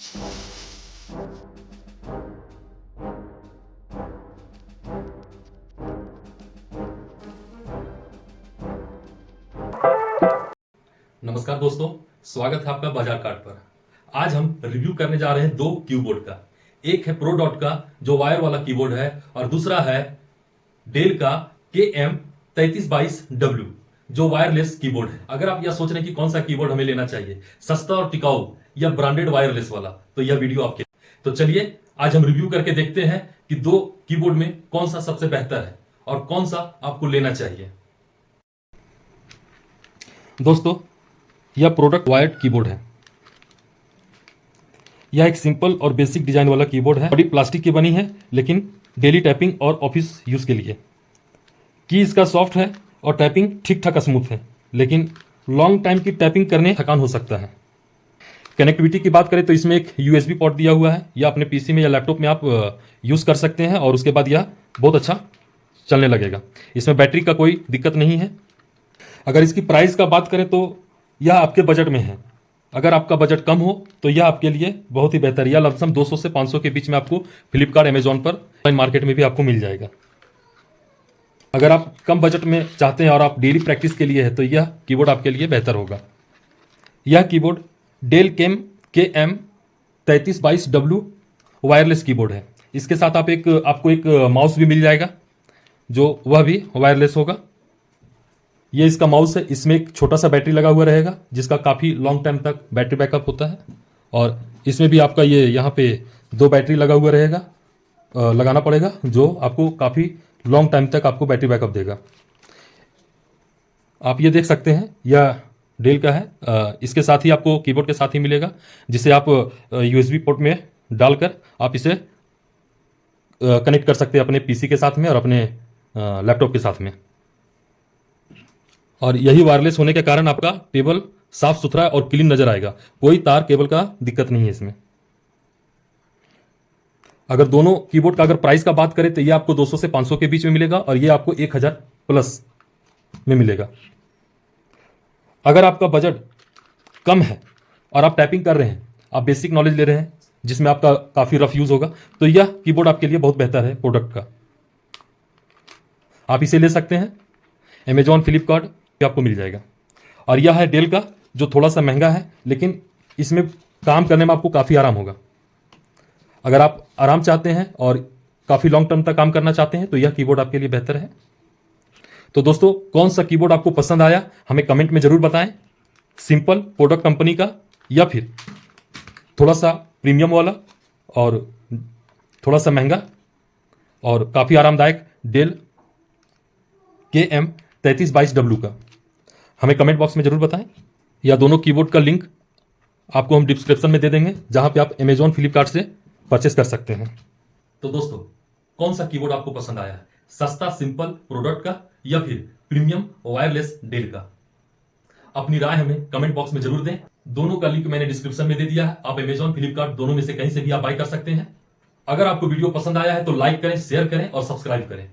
नमस्कार दोस्तों, स्वागत है आपका बाजार कार्ड पर। आज हम रिव्यू करने जा रहे हैं दो कीबोर्ड का। एक है प्रो डॉट का जो वायर वाला कीबोर्ड है और दूसरा है डेल का KM3322W जो वायरलेस कीबोर्ड है। अगर आप यह सोच रहे हैं कि कौन सा कीबोर्ड हमें लेना चाहिए, सस्ता और टिकाऊ या ब्रांडेड वायरलेस वाला, तो यह वीडियो आपके। तो चलिए आज हम रिव्यू करके देखते हैं कि दो कीबोर्ड में कौन सा सबसे बेहतर है और कौन सा आपको लेना चाहिए। दोस्तों, यह प्रोडक्ट वायर्ड कीबोर्ड है। यह एक सिंपल और बेसिक डिजाइन वाला कीबोर्ड है। बॉडी प्लास्टिक की बनी है लेकिन डेली टाइपिंग और ऑफिस यूज के लिए। की इसका सॉफ्ट है और टाइपिंग ठीक ठाक स्मूथ है, लेकिन लॉन्ग टाइम की टाइपिंग करने थकान हो सकता है। कनेक्टिविटी की बात करें तो इसमें एक USB पोर्ट दिया हुआ है। यह अपने PC में या लैपटॉप में आप यूज कर सकते हैं और उसके बाद यह बहुत अच्छा चलने लगेगा। इसमें बैटरी का कोई दिक्कत नहीं है। अगर इसकी प्राइस का बात करें तो यह आपके बजट में है। अगर आपका बजट कम हो तो यह आपके लिए बहुत ही बेहतर है। यह लमसम 200 से 500 के बीच में आपको फ्लिपकार्ट, अमेजॉन पर, ऑनलाइन मार्केट में भी आपको मिल जाएगा। अगर आप कम बजट में चाहते हैं और आप डेली प्रैक्टिस के लिए है तो यह कीबोर्ड आपके लिए बेहतर होगा। यह keyboard del KM3322W wireless keyboard है। इसके साथ आपको एक माउस भी मिल जाएगा जो वह भी वायरलेस होगा। ये इसका माउस है। इसमें एक छोटा सा बैटरी लगा हुआ रहेगा जिसका काफ़ी लॉन्ग टाइम तक बैटरी बैकअप होता है। और इसमें भी आपका ये यहाँ पे 2 बैटरी लगा हुआ रहेगा, लगाना पड़ेगा, जो आपको काफ़ी लॉन्ग टाइम तक आपको बैटरी बैकअप देगा। आप ये देख सकते हैं, यह डेल का है। इसके साथ ही आपको कीबोर्ड के साथ ही मिलेगा, जिसे आप USB पोर्ट में डालकर आप इसे कनेक्ट कर सकते हैं अपने PC के साथ में और अपने लैपटॉप के साथ में। और यही वायरलेस होने के कारण आपका टेबल साफ सुथरा और क्लीन नजर आएगा। कोई तार केबल का दिक्कत नहीं है इसमें। अगर दोनों कीबोर्ड का अगर प्राइस का बात करें तो ये आपको 200 से 500 के बीच में मिलेगा और ये आपको 1000 प्लस में मिलेगा। अगर आपका बजट कम है और आप टाइपिंग कर रहे हैं, आप बेसिक नॉलेज ले रहे हैं जिसमें आपका काफ़ी रफ यूज होगा, तो यह कीबोर्ड आपके लिए बहुत बेहतर है प्रोडक्ट का। आप इसे ले सकते हैं। अमेजॉन, फ्लिपकार्ट पे आपको मिल जाएगा। और यह है डेल का जो थोड़ा सा महंगा है, लेकिन इसमें काम करने में आपको काफ़ी आराम होगा। अगर आप आराम चाहते हैं और काफ़ी लॉन्ग टर्म तक काम करना चाहते हैं तो यह कीबोर्ड आपके लिए बेहतर है। तो दोस्तों, कौन सा कीबोर्ड आपको पसंद आया हमें कमेंट में ज़रूर बताएं। सिंपल प्रोडक्ट कंपनी का या फिर थोड़ा सा प्रीमियम वाला और थोड़ा सा महंगा और काफ़ी आरामदायक डेल KM3322W का, हमें कमेंट बॉक्स में जरूर बताएं। या दोनों कीबोर्ड का लिंक आपको हम डिस्क्रिप्शन में दे देंगे, जहां पे आप अमेजॉन, फ्लिपकार्ट से परचेस कर सकते हैं। तो दोस्तों, कौन सा कीबोर्ड आपको पसंद आया है, सस्ता सिंपल प्रोडक्ट का या फिर प्रीमियम वायरलेस डेल का? अपनी राय हमें कमेंट बॉक्स में जरूर दें। दोनों का लिंक मैंने डिस्क्रिप्शन में दे दिया है। आप अमेजॉन, फ्लिपकार्ट दोनों में से कहीं से भी आप बाय कर सकते हैं। अगर आपको वीडियो पसंद आया है तो लाइक करें, शेयर करें और सब्सक्राइब करें।